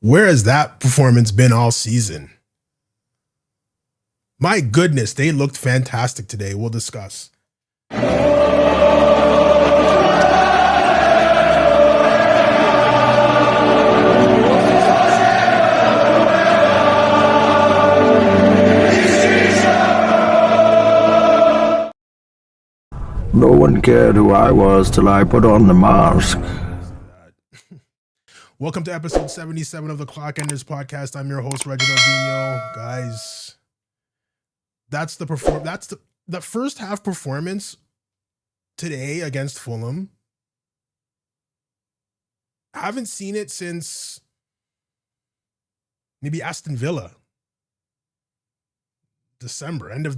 Where has that performance been all season? My goodness, they looked fantastic today. We'll discuss. No one cared who I was till I put on the mask. Welcome to episode 77 of the Clock Enders podcast. I'm your host, Reginald Vino. Guys, that's the first half performance today against Fulham. I haven't seen it since maybe Aston Villa. End of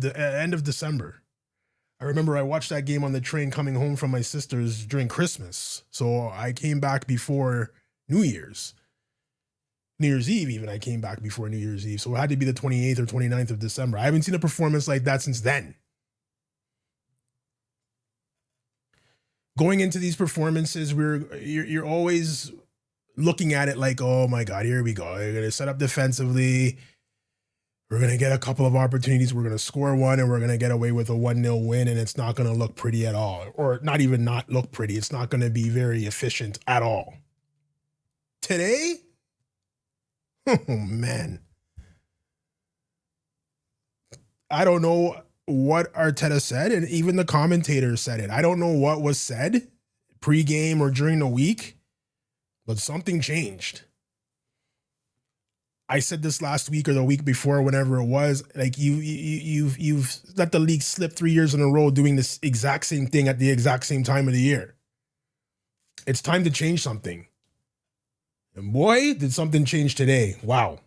December. I remember I watched that game on the train coming home from my sister's during Christmas. So I came back before New Year's Eve even. I came back before New Year's Eve. So it had to be the 28th or 29th of December. I haven't seen a performance like that since then. Going into these performances, you're always looking at it like, oh my God, here we go. They're going to set up defensively. We're going to get a couple of opportunities. We're going to score one and we're going to get away with a 1-0 win, and it's not going to look pretty at all. Or not even not look pretty. It's not going to be very efficient at all. Today? Oh, man. I don't know what Arteta said, and even the commentators said it. I don't know what was said pre-game or during the week, but something changed. I said this last week or the week before, whenever it was, like you've let the league slip 3 years in a row doing this exact same thing at the exact same time of the year. It's time to change something. And boy, did something change today. Wow.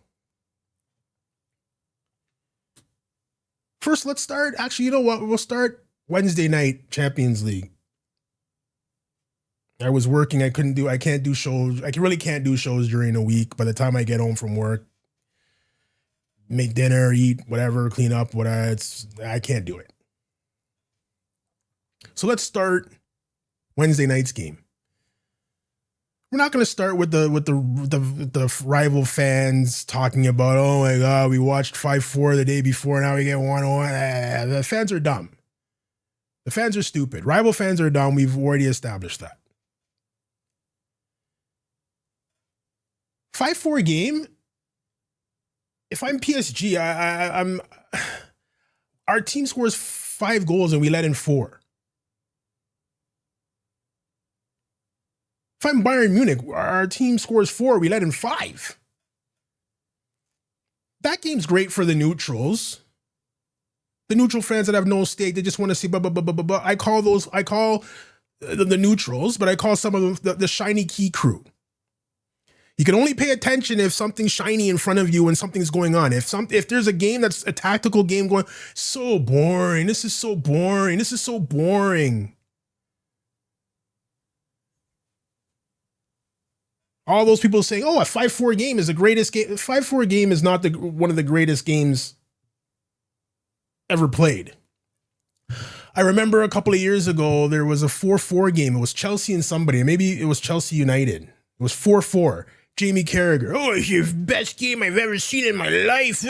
First, let's start. Actually, you know what? We'll start Wednesday night Champions League. I was working. I can't do shows. I really can't do shows during the week. By the time I get home from work, make dinner, eat, whatever, clean up, whatever, I can't do it. So let's start Wednesday night's game. We're not going to start with the rival fans talking about, oh my God, we watched 5-4 the day before, now we get 1-1. The fans are dumb. The fans are stupid. Rival fans are dumb. We've already established that. 5-4 game. If I'm PSG, I'm our team scores 5 goals and we let in 4. If I'm Bayern Munich, our team scores 4, we let in 5. That game's great for the neutrals. The neutral fans that have no stake, they just want to see blah, blah, blah, blah, blah, blah. I call the neutrals, but I call some of them the shiny key crew. You can only pay attention if something's shiny in front of you and something's going on. If there's a game that's a tactical game going, so boring. This is so boring. This is so boring. All those people saying, oh, a 5-4 game is the greatest game. 5-4 game is not one of the greatest games ever played. I remember a couple of years ago, there was a 4-4 game. It was Chelsea and somebody. Maybe it was Chelsea United. It was 4-4. Jamie Carragher. Oh, it's the best game I've ever seen in my life.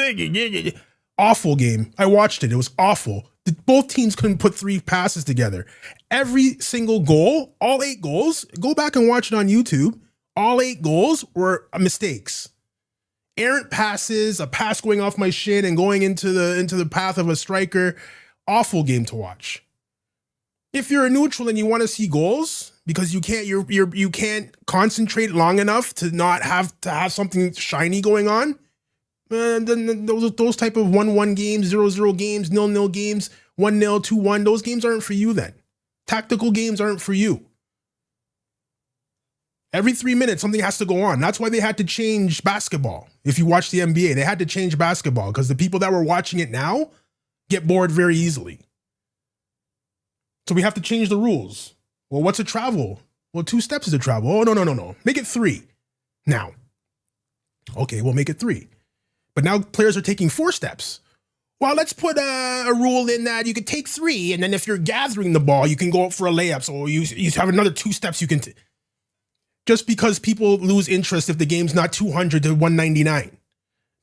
Awful game. I watched it. It was awful. Both teams couldn't put 3 passes together. Every single goal, all 8 goals, go back and watch it on YouTube. All 8 goals were mistakes. Errant passes, a pass going off my shin and going into the path of a striker. Awful game to watch. If you're a neutral and you want to see goals because you can't concentrate long enough to not have something shiny going on, then those type of 1-1 games, 0-0 games, 0-0 games, 1-0, 2-1, those games aren't for you then. Tactical games aren't for you. Every 3 minutes, something has to go on. That's why they had to change basketball. If you watch the NBA, they had to change basketball because the people that were watching it now get bored very easily. So we have to change the rules. Well, what's a travel? Well, 2 steps is a travel. Oh, no. Make it 3 now. Okay, we'll make it 3. But now players are taking 4 steps. Well, let's put a rule in that you can take 3, and then if you're gathering the ball, you can go up for a layup. So you have another 2 steps you can take. just because people lose interest if the game's not 200 to 199.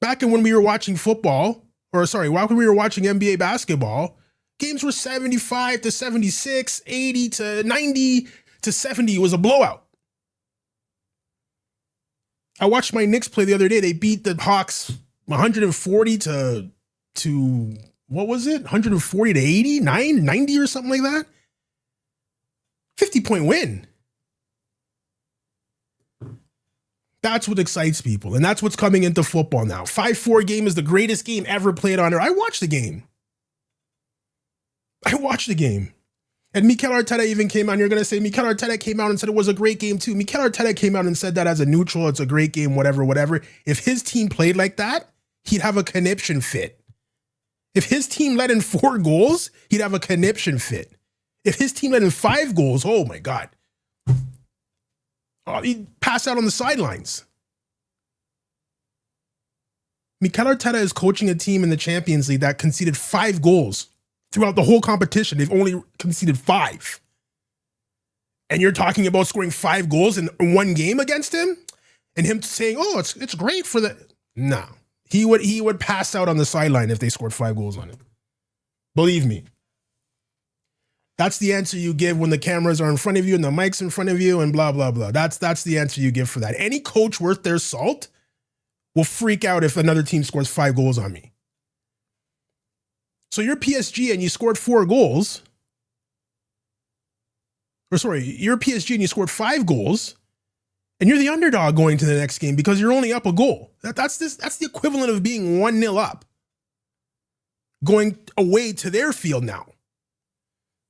Back when we were watching football, back when we were watching NBA basketball, games were 75 to 76, 80 to 90 to 70. It was a blowout. I watched my Knicks play the other day. They beat the Hawks 140 to what was it? 140 to 80, 90 or something like that. 50-point win. That's what excites people. And that's what's coming into football now. 5-4 game is the greatest game ever played on earth. I watched the game. And Mikel Arteta even came out, and you're going to say Mikel Arteta came out and said it was a great game too. Mikel Arteta came out and said that as a neutral, it's a great game, whatever. If his team played like that, he'd have a conniption fit. If his team let in 4 goals, he'd have a conniption fit. If his team let in 5 goals, oh my God. He'd pass out on the sidelines. Mikel Arteta is coaching a team in the Champions League that conceded 5 goals throughout the whole competition. They've only conceded 5. And you're talking about scoring 5 goals in one game against him? And him saying, oh, it's great for the... No. He would pass out on the sideline if they scored 5 goals on him. Believe me. That's the answer you give when the cameras are in front of you and the mic's in front of you and blah, blah, blah. That's the answer you give for that. Any coach worth their salt will freak out if another team scores 5 goals on me. So you're PSG and you scored 4 goals. You're PSG and you scored 5 goals. And you're the underdog going to the next game because you're only up a goal. That's the equivalent of being 1-0 up. Going away to their field now.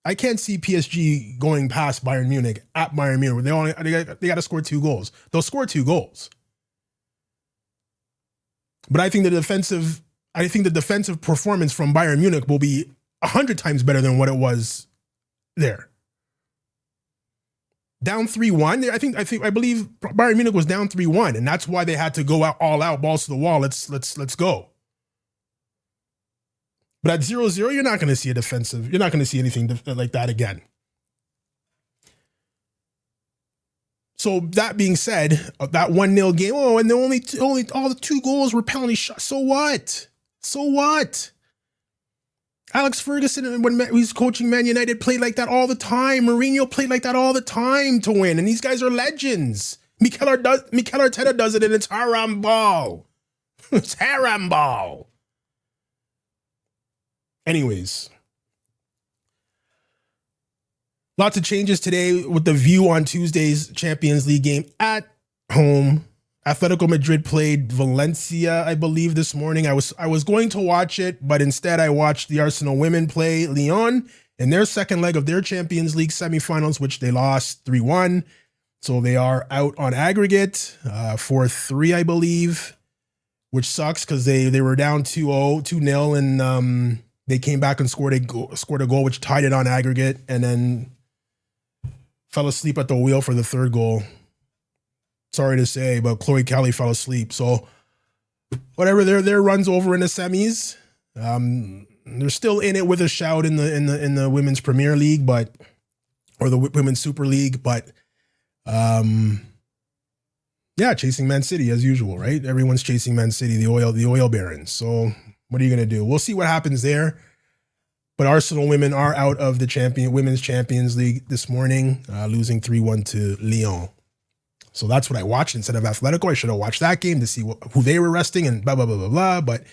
I can't see PSG going past Bayern Munich at Bayern Munich. They got to score 2 goals. They'll score 2 goals. But I think the defensive performance from Bayern Munich will be 100 times better than what it was there. Down 3-1. I believe Bayern Munich was down 3-1, and that's why they had to go out all out, balls to the wall. Let's go. But at 0-0, you're not going to see a defensive. You're not going to see anything like that again. So that being said, that 1-0 game, and only all the 2 goals were penalty shots. So what? Alex Ferguson, when he was coaching Man United, played like that all the time. Mourinho played like that all the time to win. And these guys are legends. Mikel Arteta does it, and it's haramball. It's haramball. Anyways. Lots of changes today with the View on Tuesday's Champions League game at home. Atletico Madrid played Valencia, I believe, this morning. I was going to watch it, but instead I watched the Arsenal women play Lyon in their second leg of their Champions League semifinals, which they lost 3-1. So they are out on aggregate, 4-3, I believe, which sucks because they were down 2-0, and they came back and scored a goal, which tied it on aggregate, and then fell asleep at the wheel for the third goal. Sorry to say, but Chloe Kelly fell asleep. So whatever, their runs over in the semis. They're still in it with a shout in the Women's Premier League, or the Women's Super League, but chasing Man City as usual, right? Everyone's chasing Man City, the oil barons. So what are you gonna do? We'll see what happens there. But Arsenal women are out of the Women's Champions League this morning, losing 3-1 to Lyon. So that's what I watched instead of Atletico. I should have watched that game to see who they were resting and blah, blah, blah, blah, blah. But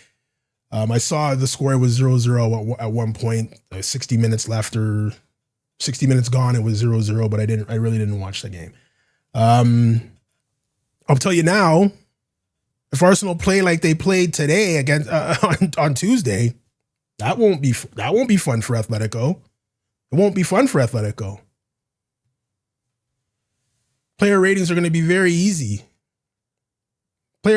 I saw the score was 0-0 at one point, 60 minutes left or 60 minutes gone. It was 0-0, but I really didn't watch the game. I'll tell you now, if Arsenal play like they played today against on Tuesday, that won't be fun for Atletico. It won't be fun for Atletico. Player ratings are going to be very easy. And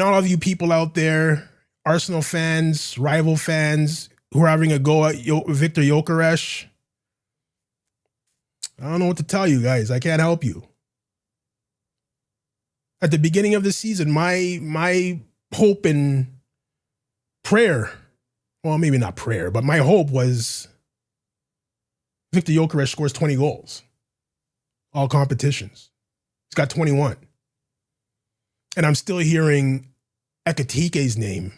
all of you people out there, Arsenal fans, rival fans, who are having a go at Victor Gyökeres, I don't know what to tell you guys. I can't help you. At the beginning of the season, my hope and prayer, well, maybe not prayer, but my hope was Victor Gyökeres scores 20 goals. All competitions. He's got 21. And I'm still hearing Ekatike's name.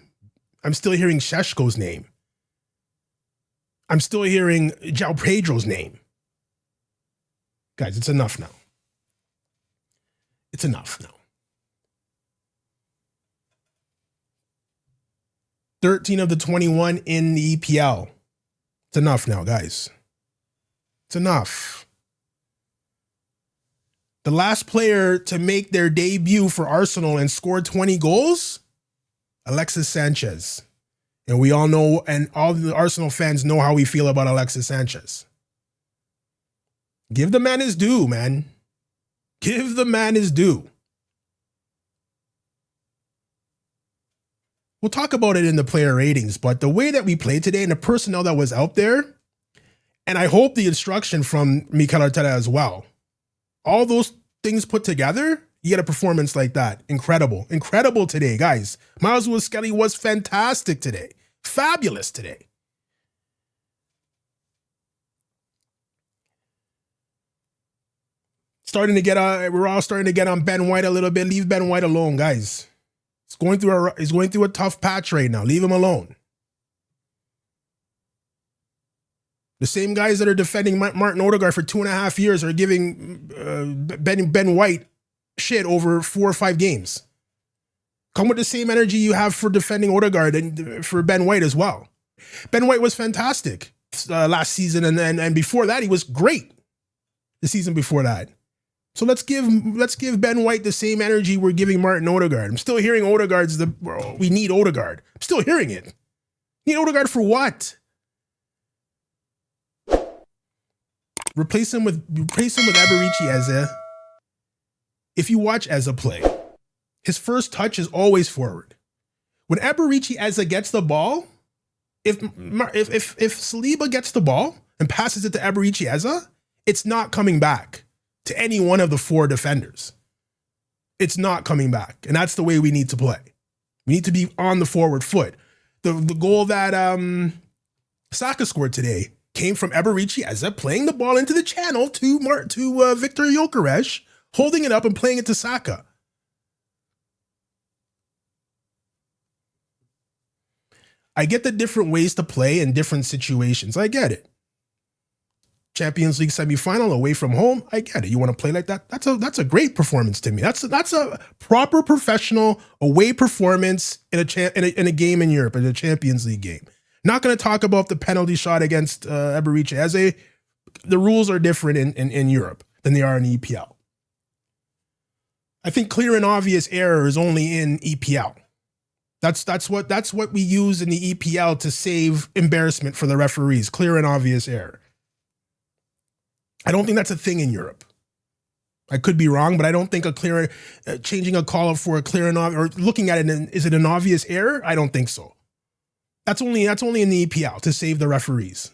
I'm still hearing Šeško's name. I'm still hearing João Pedro's name. Guys, it's enough now. It's enough now. 13 of the 21 in the EPL. It's enough now, guys. It's enough. The last player to make their debut for Arsenal and score 20 goals, Alexis Sanchez. And we all know, and all the Arsenal fans know how we feel about Alexis Sanchez. Give the man his due, man. Give the man his due. We'll talk about it in the player ratings, but the way that we played today and the personnel that was out there, and I hope the instruction from Mikel Arteta as well, all those things put together, you get a performance like that. Incredible. Incredible today, guys. Miles Lewis-Skelly was fantastic today. Fabulous today. We're all starting to get on Ben White a little bit. Leave Ben White alone, guys. He's going through a tough patch right now. Leave him alone. The same guys that are defending Martin Odegaard for 2.5 years are giving Ben White shit over 4 or 5 games. Come with the same energy you have for defending Odegaard and for Ben White as well. Ben White was fantastic last season, and before that he was great. The season before that. So let's give Ben White the same energy we're giving Martin Odegaard. I'm still hearing we need Odegaard. I'm still hearing it. Need Odegaard for what? Replace him with Eberici Eze. If you watch Eze play, his first touch is always forward. When Eberici Eze gets the ball, if Saliba gets the ball and passes it to Eberici Eze, it's not coming back to any one of the 4 defenders. It's not coming back. And that's the way we need to play. We need to be on the forward foot. The goal that Saka scored today came from Eberici Eze playing the ball into the channel to Victor Gyökeres, holding it up and playing it to Saka. I get the different ways to play in different situations. I get it. Champions League semifinal away from home. I get it. You want to play like that? That's a great performance to me. That's a proper professional away performance in a game in Europe, in a Champions League game. Not going to talk about the penalty shot against Eberici Eze. The rules are different in Europe than they are in EPL. I think clear and obvious error is only in EPL. That's what we use in the EPL to save embarrassment for the referees. Clear and obvious error. I don't think that's a thing in Europe. I could be wrong, but I don't think changing a call for a clear and obvious, or looking at it, is it an obvious error? I don't think so. That's only in the EPL to save the referees.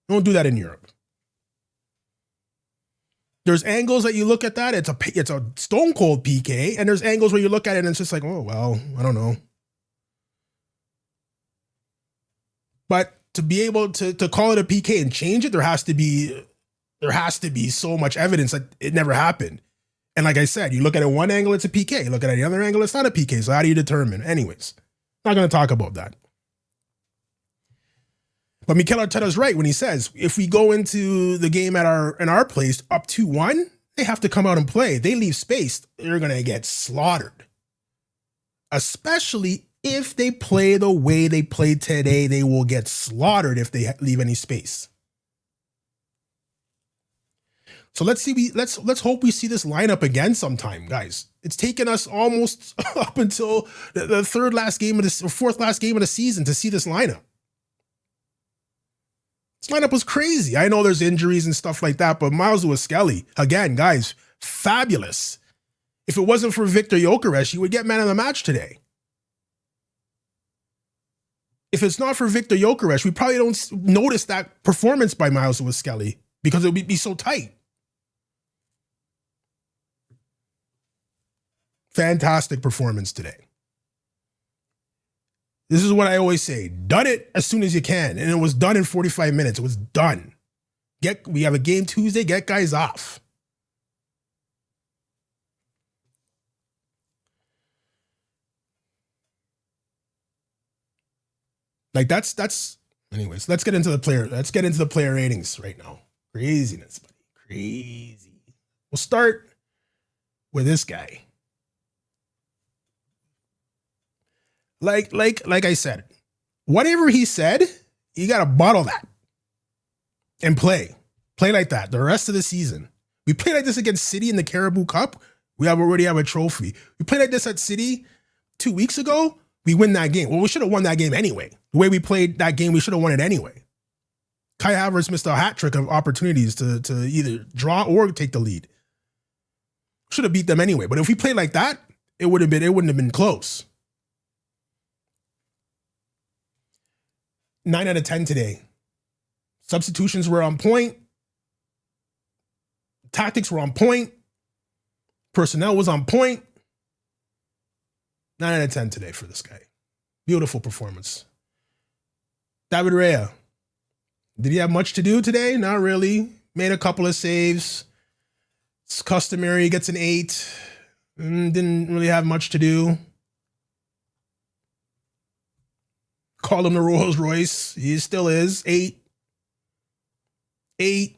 Don't do that in Europe. There's angles that you look at that, it's a stone cold PK, and there's angles where you look at it and it's just like, oh well, I don't know. But to be able to call it a PK and change it, there has to be so much evidence that it never happened. And like I said, you look at it one angle, it's a PK. You look at it the other angle, it's not a PK. So how do you determine? Anyways, not going to talk about that. But Mikel Arteta's right when he says, if we go into the game in our place up 2-1, they have to come out and play. They leave space, they're going to get slaughtered. Especially if they play the way they played today, they will get slaughtered if they leave any space. So let's hope we see this lineup again sometime, guys. It's taken us almost up until the fourth last game of the season to see this lineup. This lineup was crazy. I know there's injuries and stuff like that, but Miles Lewis-Skelly, again, guys, fabulous. If it wasn't for Victor Gyökeres, he would get man of the match today. If it's not for Victor Gyökeres, we probably don't notice that performance by Miles Lewis-Skelly because it would be so tight. Fantastic performance today. This is what I always say. Done it as soon as you can. And it was done in 45 minutes. It was done. We have a game Tuesday, get guys off. Like that's anyways, let's get into the player ratings right now. Craziness, buddy. Crazy. We'll start with this guy. Like I said, whatever he said, you gotta bottle that and play like that the rest of the season. We played like this against City in the Caribou Cup. We already have a trophy. We played like this at City 2 weeks ago. We win that game. Well, we should have won that game anyway. The way we played that game, we should have won it anyway. Kai Havertz missed a hat trick of opportunities to either draw or take the lead. Should have beat them anyway. But if we played like that, it wouldn't have been close. 9 out of 10 today. Substitutions were on point. Tactics were on point. Personnel was on point. 9 out of 10 today for this guy. Beautiful performance. David Raya. Did he have much to do today? Not really. Made a couple of saves. It's customary. He gets an 8. Didn't really have much to do. Called him the Rolls Royce. He still is. 8. 8.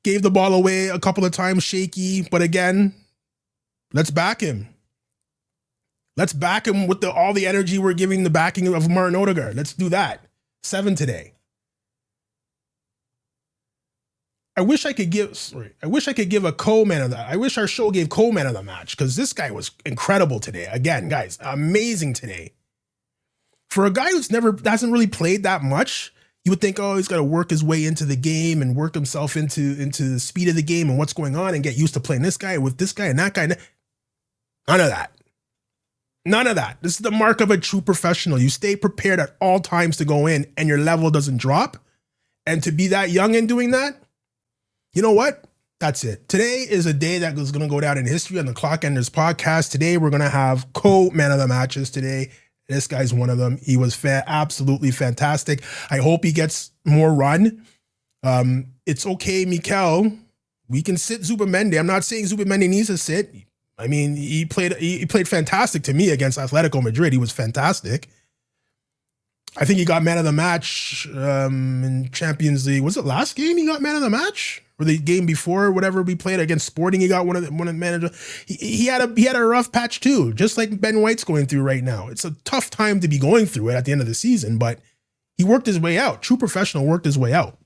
Gave the ball away a couple of times shaky, but again, let's back him. Let's back him with all the energy we're giving the backing of Martin Odegaard. Let's do that. 7 today. I wish I could give a co-man of that. I wish our show gave co-man of the match because this guy was incredible today. Again, guys, amazing today. For a guy hasn't really played that much, you would think, oh, he's got to work his way into the game and work himself into the speed of the game and what's going on and get used to playing this guy with this guy and that guy. None of that. None of that. This is the mark of a true professional. You stay prepared at all times to go in and your level doesn't drop. And to be that young and doing that, you know what? That's it. Today is a day that is going to go down in history on the Clock Enders podcast. Today, we're going to have co-man of the matches today. This guy's one of them. He was absolutely fantastic. I hope he gets more run. It's okay, Mikel. We can sit Zubimendi. I'm not saying Zubimendi needs to sit. I mean, he played fantastic to me against Atletico Madrid. He was fantastic. I think he got man of the match in Champions League. Was it last game he got man of the match? Or the game before, whatever we played against Sporting, he got one of the manager. He had a rough patch too, just like Ben White's going through right now. It's a tough time to be going through it at the end of the season, but he worked his way out. True professional worked his way out.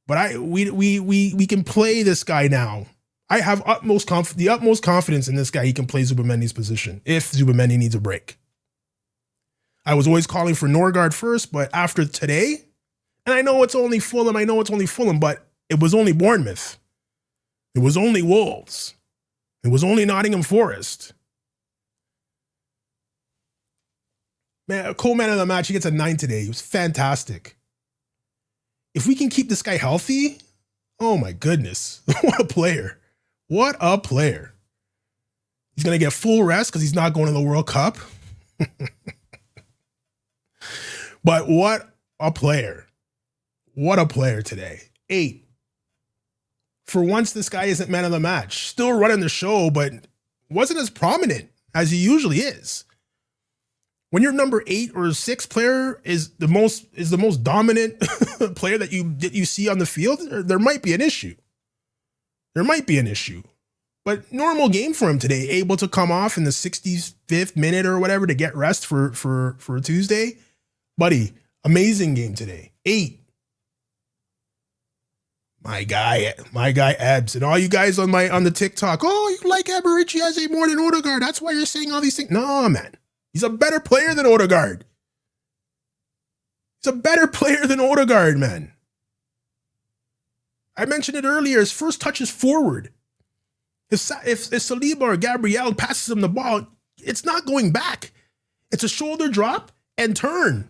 But we can play this guy now. I have the utmost confidence in this guy. He can play Zubimendi's position if Zubimendi needs a break. I was always calling for Norgard first, but after today, and I know it's only Fulham, but it was only Bournemouth. It was only Wolves. It was only Nottingham Forest. Man, co-man of the match, he gets a 9 today. He was fantastic. If we can keep this guy healthy, oh my goodness. What a player. What a player. He's going to get full rest because he's not going to the World Cup. But what a player. What a player today. 8. For once, this guy isn't man of the match. Still running the show, but wasn't as prominent as he usually is. When your number 8 or 6 player is the most dominant player that you see on the field, there might be an issue. There might be an issue. But normal game for him today, able to come off in the 65th minute or whatever to get rest for Tuesday. Buddy, amazing game today. 8. My guy Ebbs, and all you guys on the TikTok, oh, you like Eberici Eze more than Odegaard. That's why you're saying all these things. No, man. He's a better player than Odegaard. He's a better player than Odegaard, man. I mentioned it earlier. His first touch is forward. If Saliba or Gabriel passes him the ball, it's not going back. It's a shoulder drop and turn.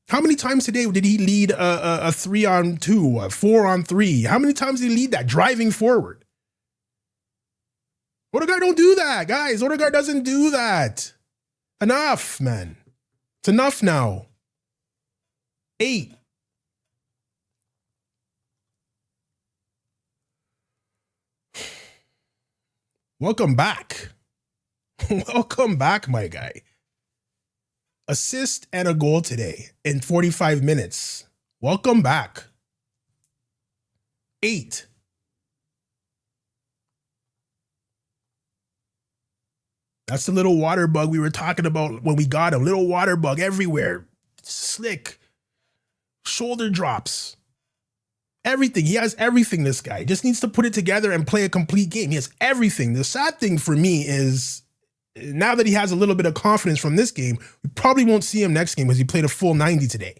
How many times today did he lead a 3-on-2, a 4-on-3? How many times did he lead that driving forward? Odegaard don't do that, guys. Odegaard doesn't do that. Enough, man. It's enough now. 8. Welcome back. Welcome back, my guy. Assist and a goal today in 45 minutes. Welcome back. 8. That's the little water bug we were talking about when we got him. Little water bug everywhere. Slick. Shoulder drops. Everything. He has everything, this guy. Just needs to put it together and play a complete game. He has everything. The sad thing for me is now that he has a little bit of confidence from this game, we probably won't see him next game because he played a full 90 today.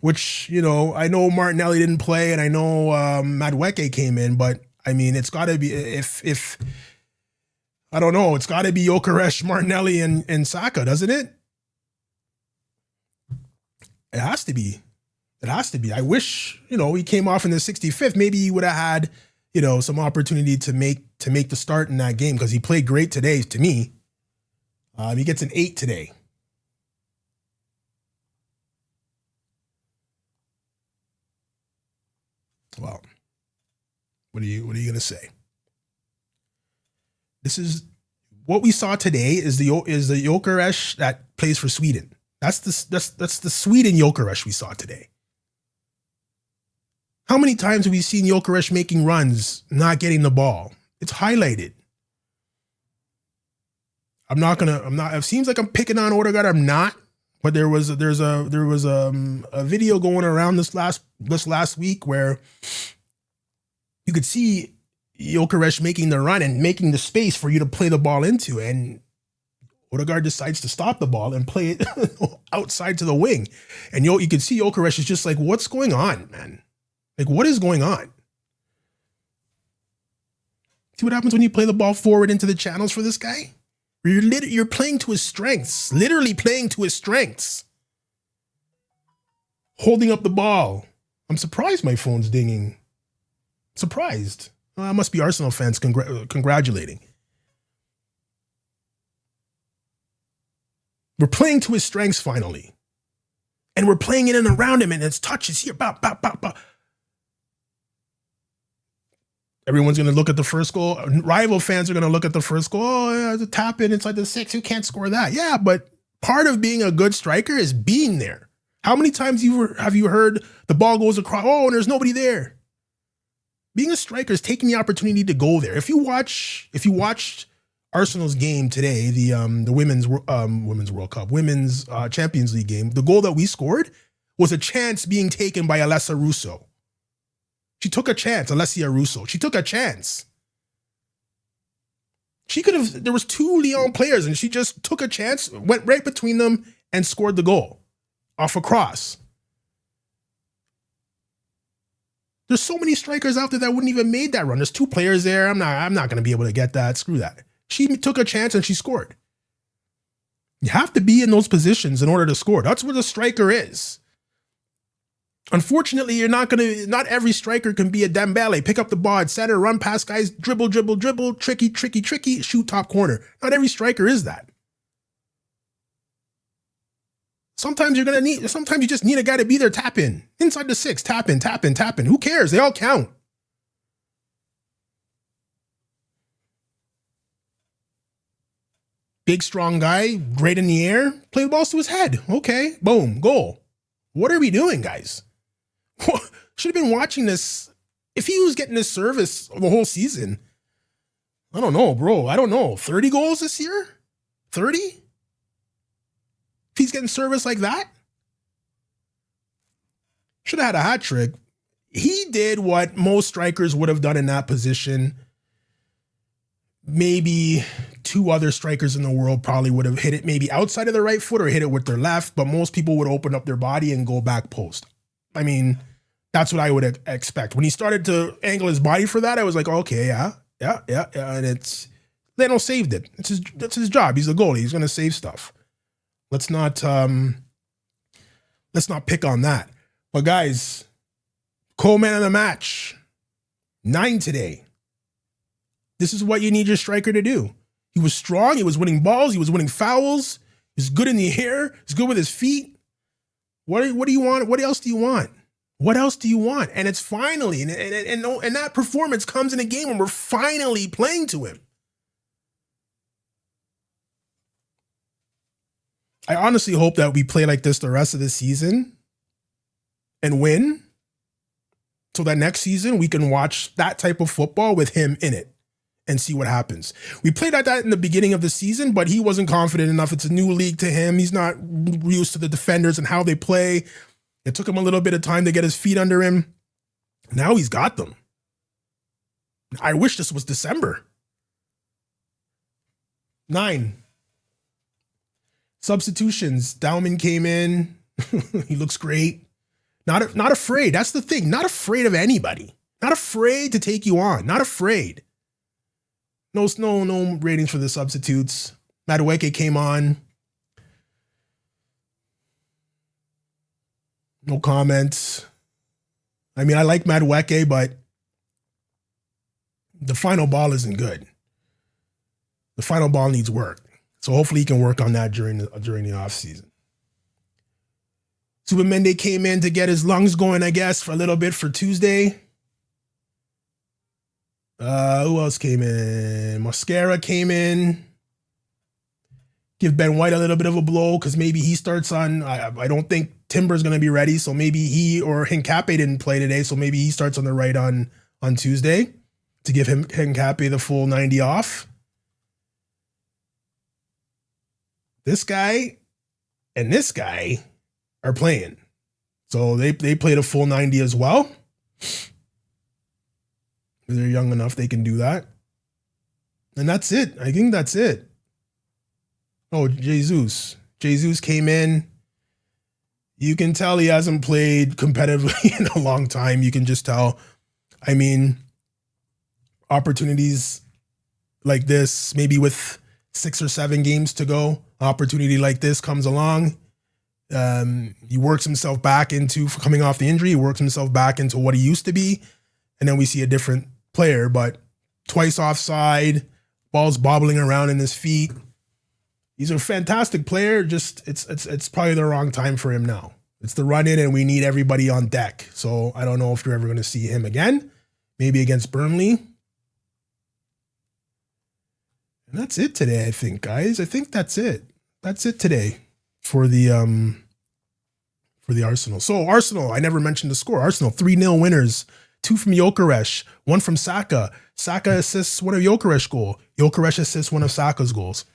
Which, you know, I know Martinelli didn't play and I know Madueke came in, but I mean, it's got to be, if I don't know, it's got to be Gyökeres, Martinelli, and Saka, doesn't it? It has to be. It has to be. I wish, you know, he came off in the 65th. Maybe he would have had, you know, some opportunity to make the start in that game because he played great today to me. He gets an 8 today. Well, what are you gonna say? This is what we saw today. Is the Gyökeres that plays for Sweden. That's the Sweden Gyökeres we saw today. How many times have we seen Gyökeres making runs, not getting the ball? It's highlighted. It seems like I'm picking on Odegaard. I'm not, but there was a video going around this last week where you could see Gyökeres making the run and making the space for you to play the ball into, and Odegaard decides to stop the ball and play it outside to the wing. And you could see Gyökeres is just like, what's going on, man? Like, what is going on? See what happens when you play the ball forward into the channels for this guy? You're playing to his strengths, literally playing to his strengths. Holding up the ball. I'm surprised my phone's dinging. Surprised. Well, that must be Arsenal fans congratulating. We're playing to his strengths finally. And we're playing in and around him, and it's touches here. Bop, bop, bop, bop. Everyone's going to look at the first goal. Rival fans are going to look at the first goal. Oh, yeah, the tap in inside the 6. Who can't score that? Yeah, but part of being a good striker is being there. How many times have you heard the ball goes across? Oh, and there's nobody there. Being a striker is taking the opportunity to go there. If you watched Arsenal's game today, the women's World Cup, women's Champions League game, the goal that we scored was a chance being taken by Alessia Russo. She took a chance, Alessia Russo. She took a chance. She could have, there was 2 Lyon players and she just took a chance, went right between them and scored the goal off a cross. There's so many strikers out there that wouldn't even made that run. There's 2 players there. I'm not going to be able to get that. Screw that. She took a chance and she scored. You have to be in those positions in order to score. That's what a striker is. Unfortunately, not every striker can be a Dembele. Pick up the ball at center, run past guys, dribble, tricky, shoot top corner. Not every striker is that. Sometimes you just need a guy to be there, tap in. Inside the 6, tap in. Who cares? They all count. Big, strong guy, great in the air, play the balls to his head. Okay, boom, goal. What are we doing, guys? Should have been watching this. If he was getting this service the whole season, I don't know, bro. I don't know. 30 goals this year? 30? If he's getting service like that? Should have had a hat trick. He did what most strikers would have done in that position. Maybe 2 other strikers in the world probably would have hit it maybe outside of their right foot or hit it with their left, but most people would open up their body and go back post. I mean, that's what I would expect. When he started to angle his body for that, I was like, okay, yeah. And Leno saved it. That's his job. He's the goalie. He's going to save stuff. Let's not pick on that. But guys, Cole man of the match, 9 today. This is what you need your striker to do. He was strong. He was winning balls. He was winning fouls. He's good in the air. He's good with his feet. What do you want? What else do you want? What else do you want? And it's finally, and that performance comes in a game when we're finally playing to him. I honestly hope that we play like this the rest of the season and win, so that next season we can watch that type of football with him in it and see what happens. We played like that in the beginning of the season, but he wasn't confident enough. It's a new league to him. He's not used to the defenders and how they play. It took him a little bit of time to get his feet under him. Now he's got them. I wish this was December. 9. Substitutions. Dauman came in. He looks great. Not afraid. That's the thing. Not afraid of anybody. Not afraid to take you on. Not afraid. No ratings for the substitutes. Madueke came on. No comments. I mean, I like Madueke, but the final ball isn't good. The final ball needs work. So hopefully he can work on that during the offseason. Subamende came in to get his lungs going, I guess, for a little bit for Tuesday. Who else came in? Mosquera came in. Give Ben White a little bit of a blow because maybe he starts on. I don't think Timber's going to be ready, so maybe he or Hincape didn't play today, so maybe he starts on the right on Tuesday to give him Hincape the full 90 off. This guy and this guy are playing. So they played a full 90 as well. They're young enough, they can do that. And that's it. I think that's it. Oh, Jesus. Jesus came in. You can tell he hasn't played competitively in a long time. You can just tell. I mean, opportunities like this, maybe with 6 or 7 games to go, opportunity like this comes along. He works himself back into coming off the injury. He works himself back into what he used to be. And then we see a different player, but twice offside, balls bobbling around in his feet. He's a fantastic player. Just it's probably the wrong time for him now. It's the run in and we need everybody on deck. So I don't know if you're ever going to see him again. Maybe against Burnley. And that's it today, I think, guys. I think that's it. That's it today for the Arsenal. So Arsenal, I never mentioned the score. Arsenal 3-0 winners. 2 from Gyökeres, 1 from Saka. Saka assists one of Gyökeres' goal. Gyökeres assists one of Saka's goals.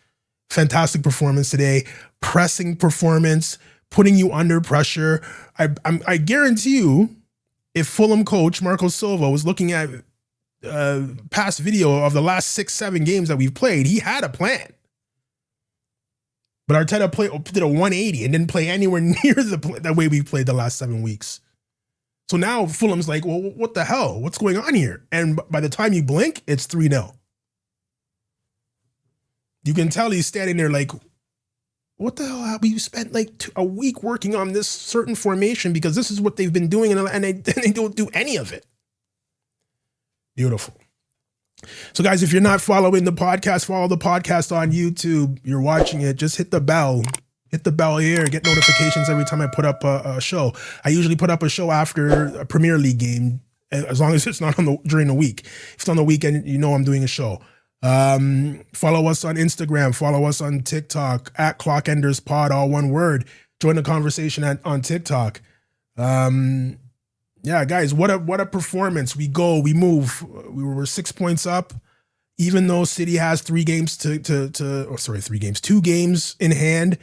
Fantastic performance today. Pressing performance, putting you under pressure. I guarantee you, if Fulham coach Marco Silva was looking at past video of the last 6-7 games that we've played, he had a plan. But Arteta did a 180 and didn't play anywhere near the way we played the last 7 weeks. So now Fulham's like, well, what the hell? What's going on here? And by the time you blink, it's 3-0. You can tell he's standing there like, what the hell? We spent like a week working on this certain formation because this is what they've been doing and they don't do any of it. Beautiful. So guys, if you're not following the podcast, follow the podcast on YouTube. You're watching it, just hit the bell. Hit the bell here, get notifications every time I put up a show. I usually put up a show after a Premier League game, as long as it's not during the week. If it's on the weekend, you know I'm doing a show. Follow us on Instagram. Follow us on TikTok, at ClockEndersPod, all one word. Join the conversation on TikTok. Yeah, guys, what a performance. We go, we move. We were 6 points up, even though City has 2 games in hand.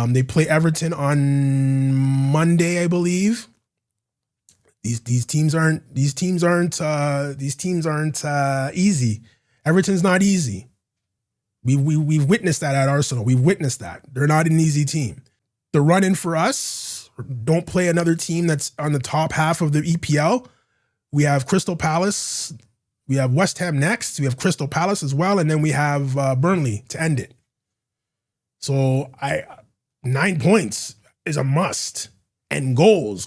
They play Everton on Monday, I believe. These teams aren't easy. Everton's not easy. We've witnessed that at Arsenal. We've witnessed that. They're not an easy team. The run-in for us, don't play another team that's on the top half of the EPL. We have Crystal Palace. We have West Ham next. We have Crystal Palace as well. And then we have Burnley to end it. So 9 points is a must. And goals.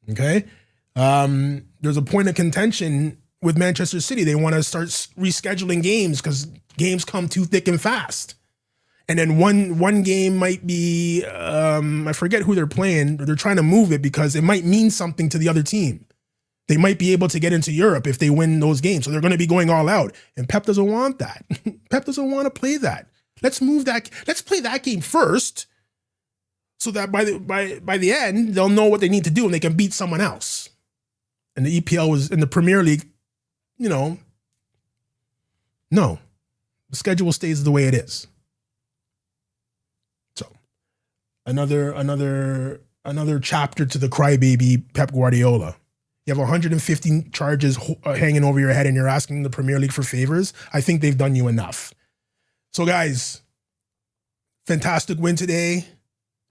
Okay? There's a point of contention with Manchester City. They want to start rescheduling games because games come too thick and fast. And then one game might be, I forget who they're playing. They're trying to move it because it might mean something to the other team. They might be able to get into Europe if they win those games. So they're going to be going all out. And Pep doesn't want that. Pep doesn't want to play that. Let's play that game first so that by the end, they'll know what they need to do and they can beat someone else. And the EPL was in the Premier League, no. The schedule stays the way it is. So another chapter to the crybaby Pep Guardiola. You have 150 charges hanging over your head and you're asking the Premier League for favors. I think they've done you enough. So guys, fantastic win today.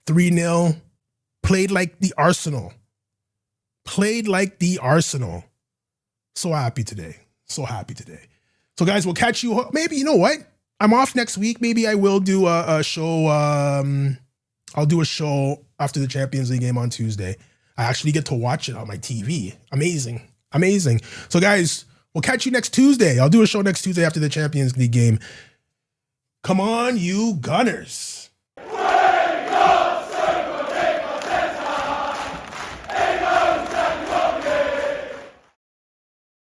3-0. Played like the Arsenal. So happy today. So guys, we'll catch you. Maybe, you know what? I'm off next week. Maybe I will do a show. I'll do a show after the Champions League game on Tuesday. I actually get to watch it on my TV. Amazing. So guys, we'll catch you next Tuesday. I'll do a show next Tuesday after the Champions League game. Come on, you Gunners.